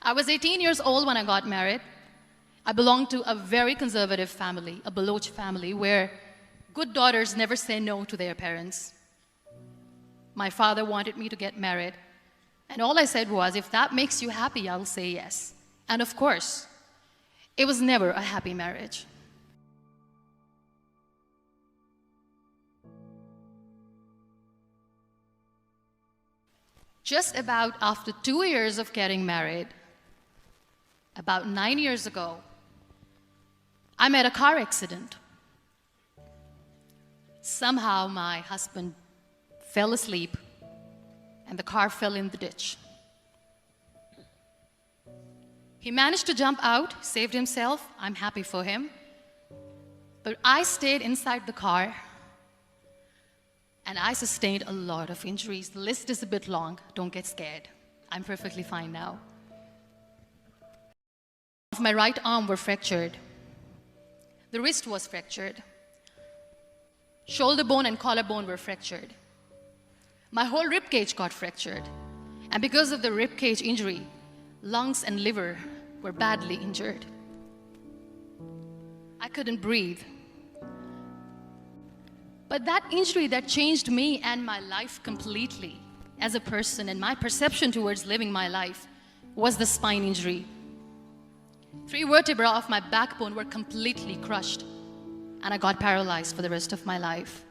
I was 18 years old when I got married. I belonged to a very conservative family, a Baloch family, where good daughters never say no to their parents. My father wanted me to get married, and all I said was, if that makes you happy, I'll say yes. And of course, it was never a happy marriage. Just about after 2 years of getting married, about 9 years ago, I met a car accident. Somehow my husband fell asleep and the car fell in the ditch. He managed to jump out, saved himself. I'm happy for him. But I stayed inside the car and I sustained a lot of injuries. The list is a bit long. Don't get scared. I'm perfectly fine now. My right arm were fractured. The wrist was fractured. Shoulder bone and collarbone were fractured. My whole rib cage got fractured. And because of the rib cage injury, lungs and liver were badly injured. I couldn't breathe. But that injury that changed me and my life completely as a person and my perception towards living my life was the spine injury. 3 vertebrae of my backbone were completely crushed, and I got paralyzed for the rest of my life.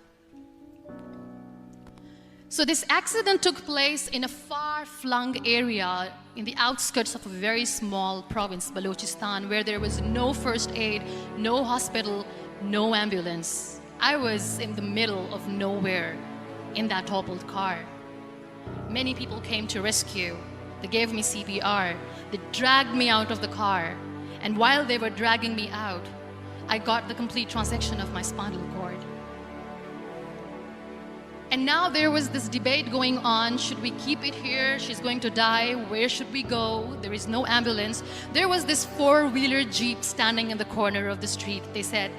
So this accident took place in a far-flung area in the outskirts of a very small province, Balochistan, where there was no first aid, no hospital, no ambulance. I was in the middle of nowhere in that toppled car. Many people came to rescue. They gave me CPR. They dragged me out of the car. And while they were dragging me out, I got the complete transection of my spinal cord. And now there was this debate going on. Should we keep it here? She's going to die. Where should we go? There is no ambulance. There was this 4-wheeler Jeep standing in the corner of the street. They said,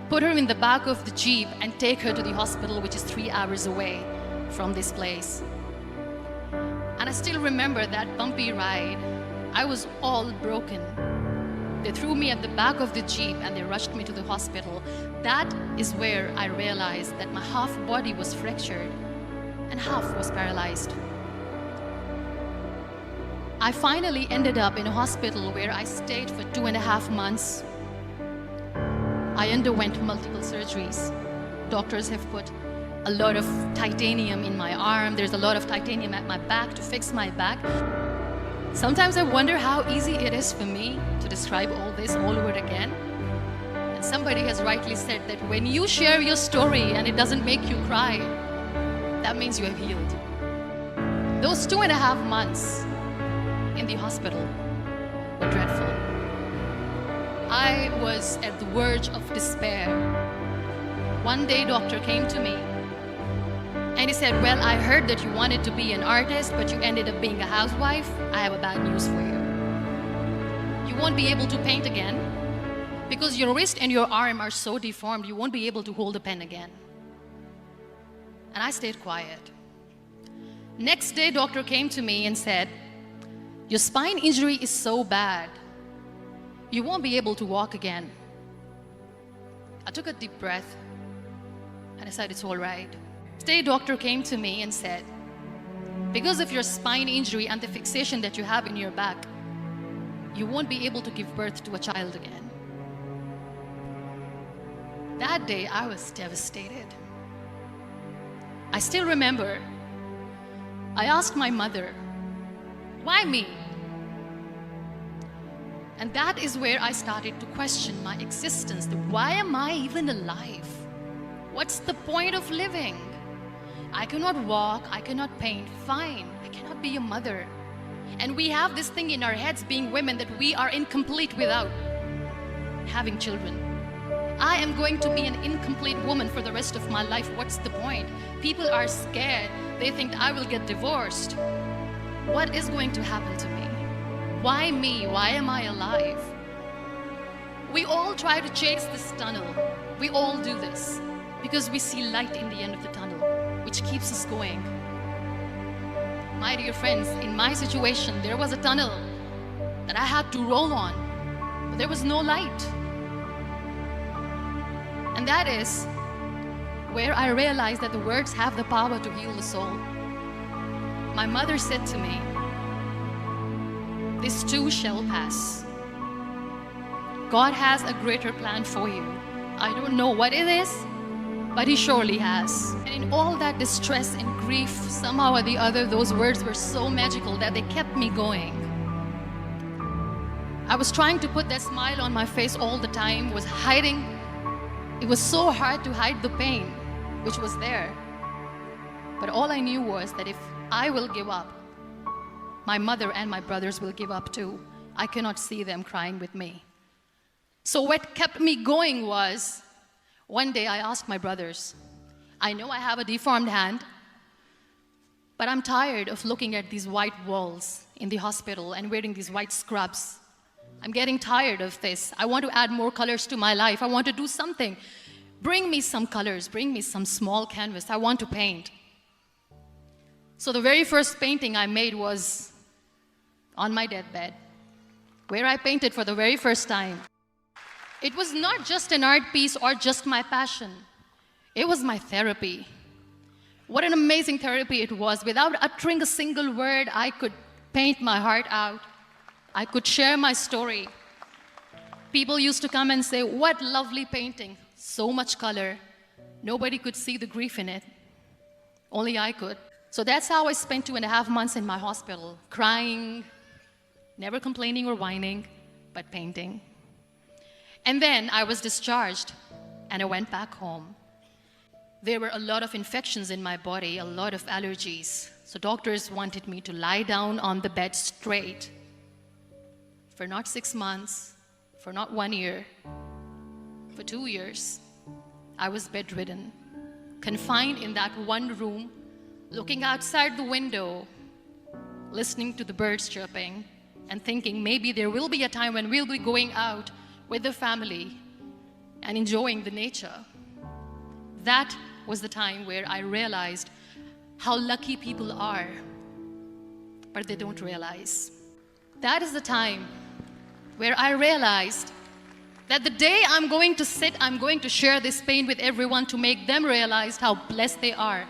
put her in the back of the Jeep and take her to the hospital, which is 3 hours away from this place. And I still remember that bumpy ride. I was all broken. They threw me at the back of the Jeep and they rushed me to the hospital. That is where I realized that my half body was fractured and half was paralyzed. I finally ended up in a hospital where I stayed for 2.5 months. I underwent multiple surgeries. Doctors have put a lot of titanium in my arm. There's a lot of titanium at my back to fix my back. Sometimes I wonder how easy it is for me to describe all this all over again. And somebody has rightly said that when you share your story and it doesn't make you cry, that means you have healed. Those 2.5 months in the hospital were dreadful. I was at the verge of despair. One day, doctor came to me and he said, well, I heard that you wanted to be an artist, but you ended up being a housewife. I have a bad news for you. You won't be able to paint again because your wrist and your arm are so deformed, you won't be able to hold a pen again. And I stayed quiet. Next day, doctor came to me and said, your spine injury is so bad, you won't be able to walk again. I took a deep breath and I said, it's all right. Today, doctor came to me and said, because of your spine injury and the fixation that you have in your back, you won't be able to give birth to a child again. That day, I was devastated. I still remember, I asked my mother, why me? And that is where I started to question my existence. Why am I even alive? What's the point of living? I cannot walk, I cannot paint, fine. I cannot be a mother. And we have this thing in our heads, being women, that we are incomplete without having children. I am going to be an incomplete woman for the rest of my life. What's the point? People are scared. They think I will get divorced. What is going to happen to me? Why me? Why am I alive? We all try to chase this tunnel. We all do this because we see light in the end of the tunnel, which keeps us going. My dear friends, in my situation, there was a tunnel that I had to roll on, but there was no light. And that is where I realized that the words have the power to heal the soul. My mother said to me, "This too shall pass. God has a greater plan for you. I don't know what it is, but He surely has." And in all that distress and grief, somehow or the other, those words were so magical that they kept me going. I was trying to put that smile on my face all the time, was hiding. It was so hard to hide the pain, which was there. But all I knew was that if I will give up, my mother and my brothers will give up too. I cannot see them crying with me. So what kept me going was, one day I asked my brothers, I know I have a deformed hand, but I'm tired of looking at these white walls in the hospital and wearing these white scrubs. I'm getting tired of this. I want to add more colors to my life. I want to do something. Bring me some colors. Bring me some small canvas. I want to paint. So the very first painting I made was on my deathbed, where I painted for the very first time. It was not just an art piece or just my passion. It was my therapy. What an amazing therapy it was. Without uttering a single word, I could paint my heart out. I could share my story. People used to come and say, "What lovely painting, so much color." Nobody could see the grief in it. Only I could. So that's how I spent 2.5 months in my hospital, crying, never complaining or whining, but painting. And then I was discharged, and I went back home. There were a lot of infections in my body, a lot of allergies. So doctors wanted me to lie down on the bed straight for not 6 months, for not 1 year, for 2 years. I was bedridden, confined in that one room, looking outside the window, listening to the birds chirping, and thinking maybe there will be a time when we'll be going out with the family and enjoying the nature. That was the time where I realized how lucky people are, but they don't realize. That is the time where I realized that the day I'm going to share this pain with everyone to make them realize how blessed they are,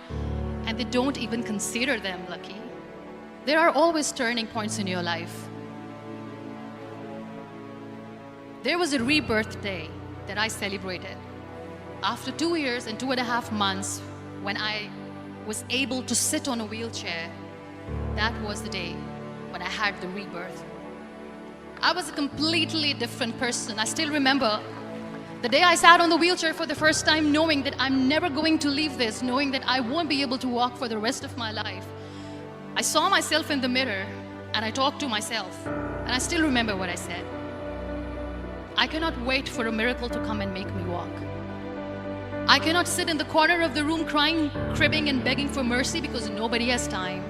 and they don't even consider them lucky. There are always turning points in your life. There was a rebirth day that I celebrated. After 2 years and 2.5 months, when I was able to sit on a wheelchair, that was the day when I had the rebirth. I was a completely different person. I still remember the day I sat on the wheelchair for the first time, knowing that I'm never going to leave this, knowing that I won't be able to walk for the rest of my life. I saw myself in the mirror and I talked to myself, and I still remember what I said. I cannot wait for a miracle to come and make me walk. I cannot sit in the corner of the room crying, cribbing, and begging for mercy because nobody has time.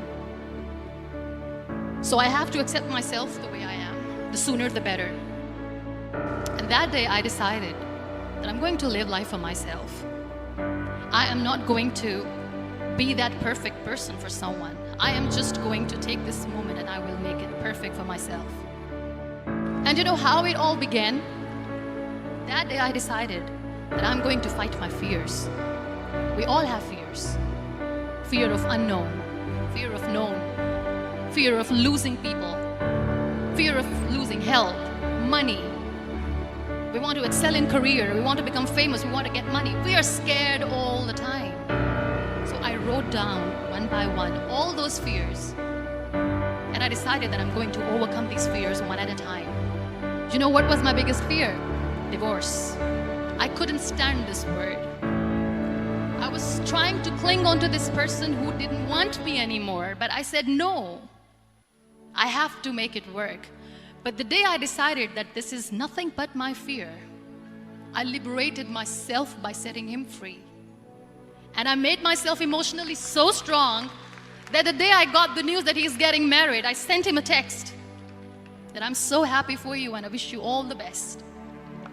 So I have to accept myself the way I am. The sooner the better. And that day I decided that I'm going to live life for myself. I am not going to be that perfect person for someone. I am just going to take this moment and I will make it perfect for myself. And you know how it all began? That day I decided that I'm going to fight my fears. We all have fears. Fear of unknown, fear of known, fear of losing people, fear of losing health, money. We want to excel in career, we want to become famous, we want to get money. We are scared all the time. So I wrote down one by one all those fears, and I decided that I'm going to overcome these fears one at a time. You know what was my biggest fear? Divorce. I couldn't stand this word. I was trying to cling on to this person who didn't want me anymore, but I said no. I have to make it work. But the day I decided that this is nothing but my fear, I liberated myself by setting him free. And I made myself emotionally so strong that the day I got the news that he's getting married, I sent him a text that I'm so happy for you and I wish you all the best.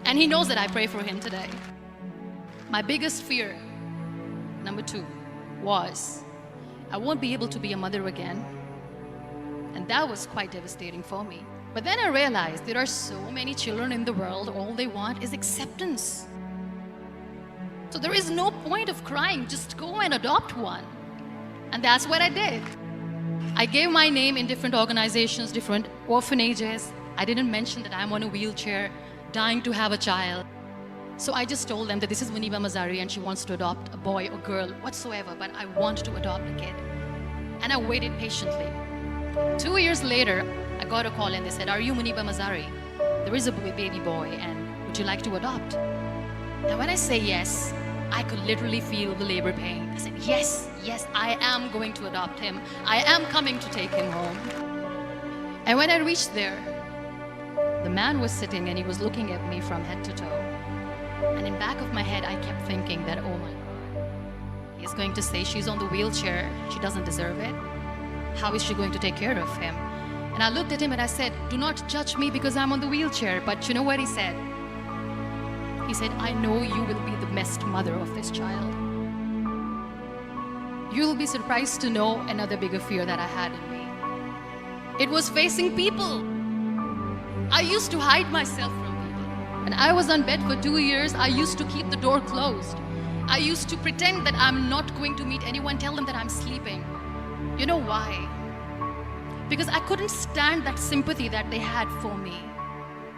And he knows that I pray for him today. My biggest fear, number 2, was I won't be able to be a mother again. And that was quite devastating for me. But then I realized there are so many children in the world, all they want is acceptance. So there is no point of crying, just go and adopt one. And that's what I did. I gave my name in different organizations, different orphanages. I didn't mention that I'm on a wheelchair, dying to have a child. So I just told them that this is Muniba Mazari and she wants to adopt a boy or girl, whatsoever, but I want to adopt a kid. And I waited patiently. 2 years later, I got a call and they said, "Are you Muniba Mazari? There is a baby boy and would you like to adopt?" And when I say yes, I could literally feel the labor pain. I said, yes, I am going to adopt him. I am coming to take him home. And when I reached there, the man was sitting and he was looking at me from head to toe. And in back of my head, I kept thinking that, oh my God, he's going to say she's on the wheelchair. She doesn't deserve it. How is she going to take care of him? And I looked at him and I said, do not judge me because I'm on the wheelchair. But you know what he said? He said, I know you will be the best mother of this child. You will be surprised to know another bigger fear that I had in me. It was facing people. I used to hide myself from people. When I was on bed for 2 years, I used to keep the door closed. I used to pretend that I'm not going to meet anyone, tell them that I'm sleeping. You know why? Because I couldn't stand that sympathy that they had for me.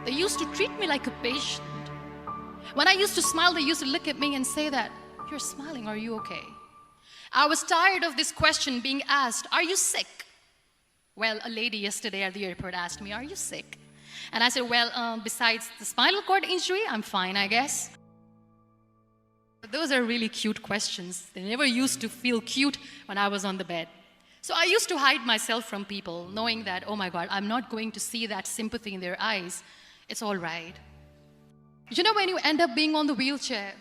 They used to treat me like a patient. When I used to smile, they used to look at me and say that, you're smiling, are you okay? I was tired of this question being asked, are you sick? Well, a lady yesterday at the airport asked me, are you sick? And I said, well, besides the spinal cord injury, I'm fine, I guess. Those are really cute questions. They never used to feel cute when I was on the bed. So I used to hide myself from people, knowing that, oh my God, I'm not going to see that sympathy in their eyes. It's all right. You know, when you end up being on the wheelchair,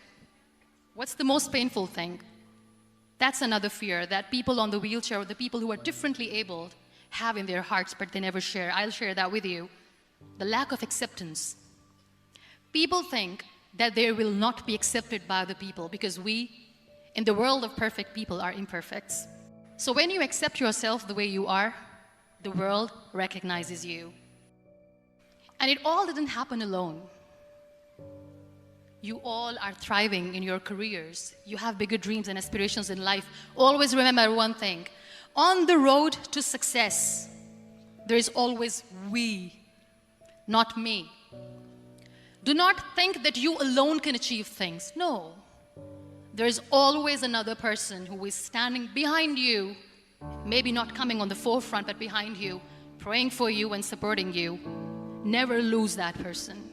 what's the most painful thing? That's another fear that people on the wheelchair, or the people who are differently abled, have in their hearts, but they never share. I'll share that with you. The lack of acceptance. People think that they will not be accepted by the people because we, in the world of perfect people, are imperfects. So when you accept yourself the way you are, the world recognizes you. And it all didn't happen alone. You all are thriving in your careers. You have bigger dreams and aspirations in life. Always remember one thing. On the road to success, there is always we, not me. Do not think that you alone can achieve things. No. There is always another person who is standing behind you, maybe not coming on the forefront, but behind you, praying for you and supporting you. Never lose that person.